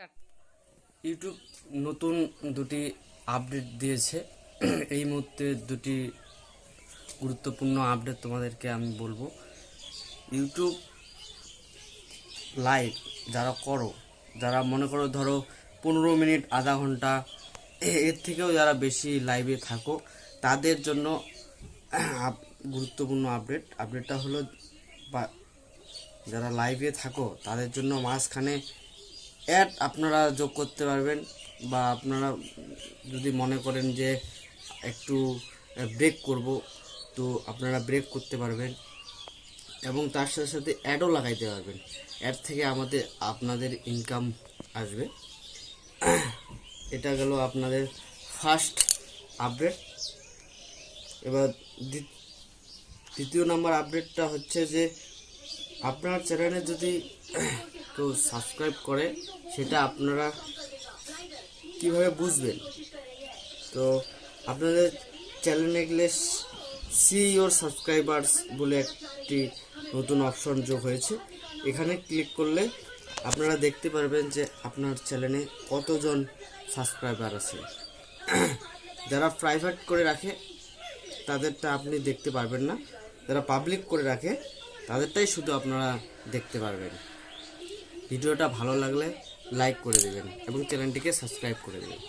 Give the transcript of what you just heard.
YouTube নতুন দুটি update দিয়েছে। এই মুহূর্তে দুটি গুরুত্বপূর্ণ আপডেট তোমাদেরকে আমি বলবো। ইউটিউব লাইভ যারা মনে করো ধরো 15 মিনিট আধা ঘন্টা এর থেকেও যারা বেশি লাইভে থাকো তাদের জন্য গুরুত্বপূর্ণ আপডেটটা হলো যারা লাইভে থাকো তাদের জন্য মাঝখানে অ্যাড আপনারা যোগ করতে পারবেন, বা আপনারা যদি মনে করেন যে একটু ব্রেক করব তো আপনারা ব্রেক করতে পারবেন, এবং তার সাথে সাথে অ্যাডও লাগাইতে পারবেন। অ্যাড থেকে আপনাদের ইনকাম আসবে। এটা গেল আপনাদের ফার্স্ট আপডেট। এবার দ্বিতীয় নাম্বার আপডেটটা হচ্ছে যে আপনার চ্যানেলে যদি কেউ সাবস্ক্রাইব করে সেটা আপনারা কিভাবে বুঝবেন। তো আপনাদের চ্যানেলে গেলে সি ইওর সাবস্ক্রাইবার্স বলে একটি নতুন অপশন যোগ হয়েছে। এখানে ক্লিক করলে আপনারা দেখতে পারবেন যে আপনার চ্যানেলে কতজন সাবস্ক্রাইবার আছে। যারা প্রাইভেট করে রাখে তাদেরটা আপনি দেখতে পারবেন না, যারা পাবলিক করে রাখে তাদেরটাই শুধু আপনারা দেখতে পারবেন। ভিডিওটা ভালো লাগলে লাইক করে দেবেন এবং চ্যানেলটিকে সাবস্ক্রাইব করে দেবেন।